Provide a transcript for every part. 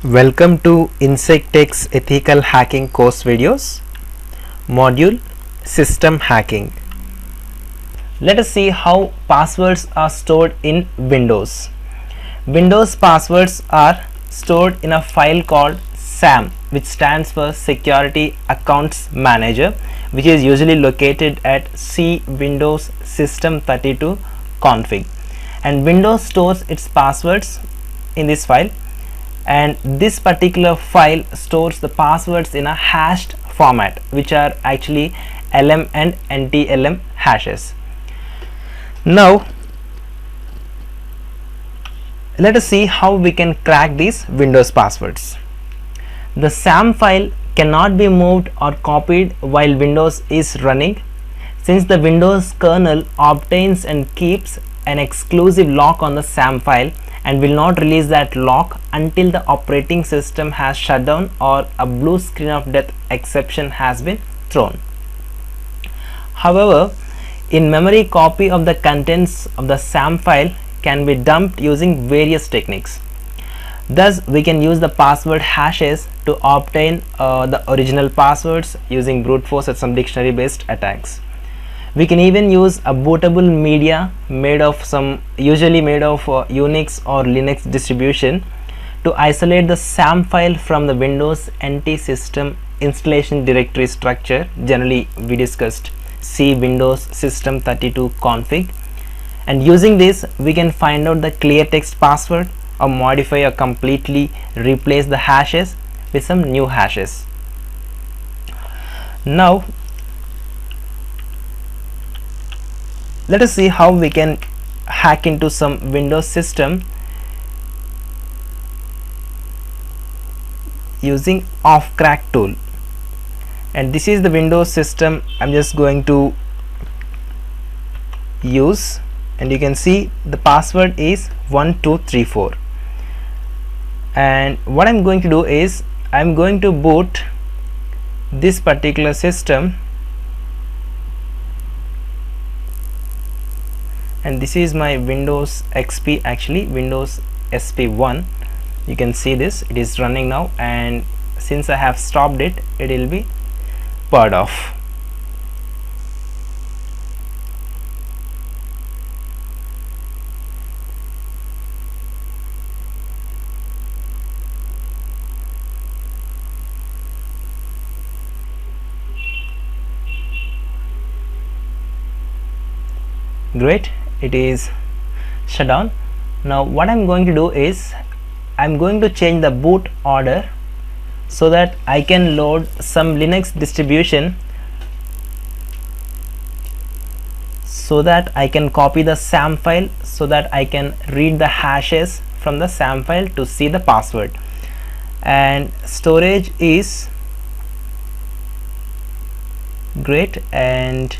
Welcome to InsectTech's Ethical Hacking course videos, module System Hacking. Let us see how passwords are stored in Windows. Windows passwords are stored in a file called SAM, which stands for Security Accounts Manager, which is usually located at C Windows System 32 config. And Windows stores its passwords in this file, and this particular file stores the passwords in a hashed format, which are actually LM and NTLM hashes. Now let us see how we can crack these Windows passwords. The SAM file cannot be moved or copied while Windows is running, since the Windows kernel obtains and keeps an exclusive lock on the SAM file and will not release that lock until the operating system has shut down or a blue screen of death exception has been thrown. However, in-memory copy of the contents of the SAM file can be dumped using various techniques. Thus, we can use the password hashes to obtain the original passwords using brute force and some dictionary based attacks. We can even use a bootable media usually made of Unix or Linux distribution to isolate the SAM file from the Windows NT system installation directory structure. Generally, we discussed C Windows System 32 config, and using this we can find out the clear text password or modify or completely replace the hashes with some new hashes. Now let us see how we can hack into some Windows system using offcrack tool. And this is the Windows system I'm just going to use, and you can see the password is 1234. And what I'm going to do is I'm going to boot this particular system, and this is my Windows XP, actually Windows SP1. You can see this, it is running now, and since I have stopped it, it will be powered off. Great, it is shut down. Now what I'm going to do is I'm going to change the boot order so that I can load some Linux distribution, so that I can copy the SAM file, so that I can read the hashes from the SAM file to see the password. And storage is great, and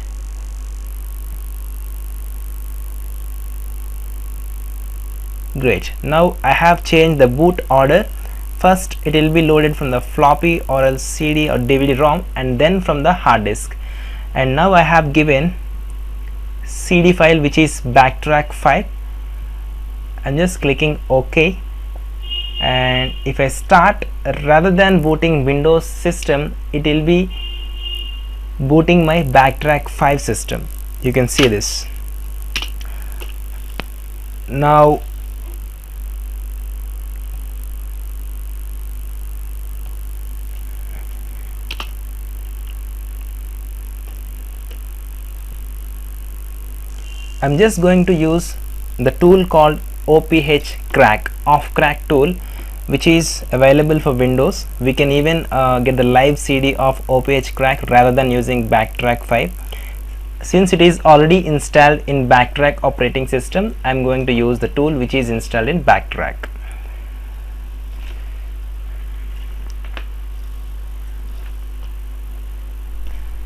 great. Now I have changed the boot order. First it will be loaded from the floppy or else CD or DVD-ROM, and then from the hard disk. And now I have given CD file, which is backtrack 5. I'm just clicking OK, and if I start, rather than booting Windows system, it will be booting my backtrack 5 system. You can see this. Now I'm just going to use the tool called OPH crack, off crack tool, which is available for Windows. We can even get the live CD of OPH crack rather than using backtrack 5. Since it is already installed in backtrack operating system, I'm going to use the tool which is installed in backtrack.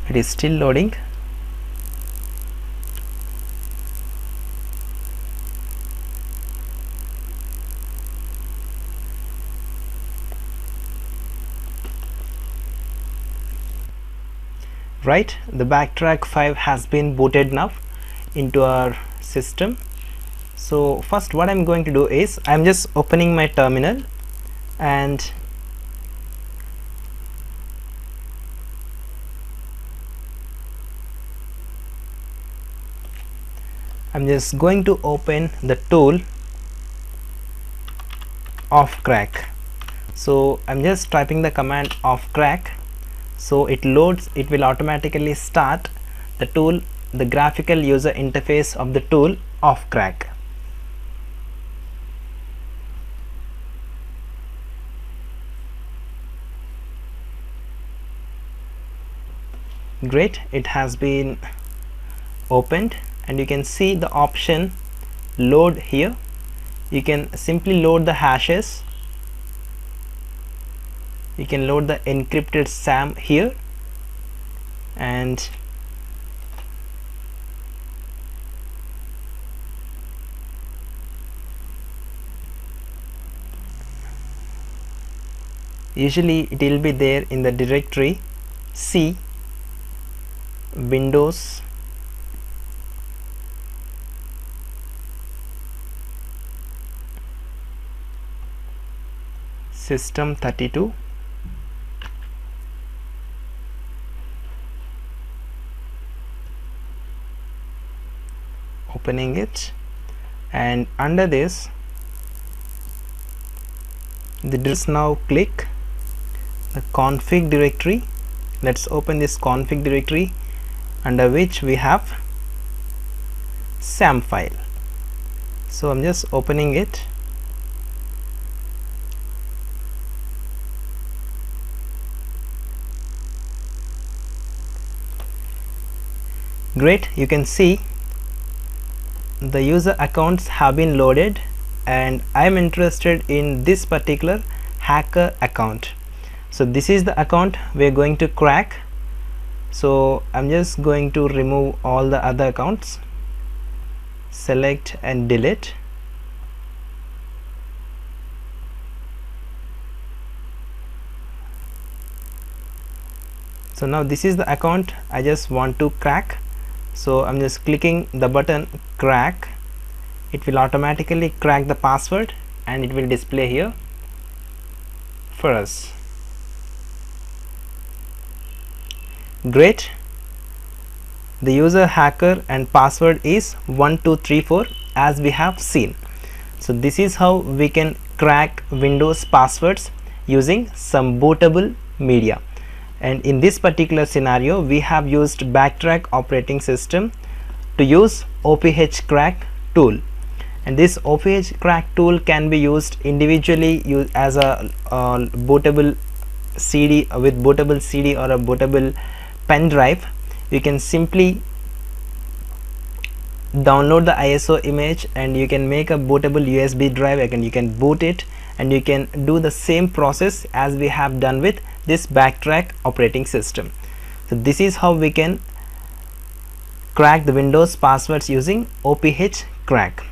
It is still loading. Right, the backtrack 5 has been booted now into our system. So first what I'm going to do is I'm just opening my terminal and I'm just going to open the tool of crack. So I'm just typing the command of crack, so it loads, it will automatically start the tool, the graphical user interface of the tool of crack. Great, it has been opened and you can see the option load here. You can simply load the hashes, you can load the encrypted SAM here, and usually it will be there in the directory C Windows System 32, opening it, and under this now click the config directory. Let's open this config directory under which we have SAM file. So I'm just opening it. Great, you can see the user accounts have been loaded, and I am interested in this particular hacker account. So this is the account we are going to crack. So I'm just going to remove all the other accounts, select and delete. So now this is the account I just want to crack. So I'm just clicking the button crack. It will automatically crack the password and it will display here for us. Great, the user, hacker and password is 1234 as we have seen. So this is how we can crack Windows passwords using some bootable media. And in this particular scenario we have used Backtrack operating system to use OPH crack tool, and this OPH crack tool can be used individually as a bootable CD, with bootable CD or a bootable pen drive. You can simply download the ISO image and you can make a bootable USB drive, and you can boot it, and you can do the same process as we have done with this Backtrack operating system. So this is how we can crack the Windows passwords using OPH crack.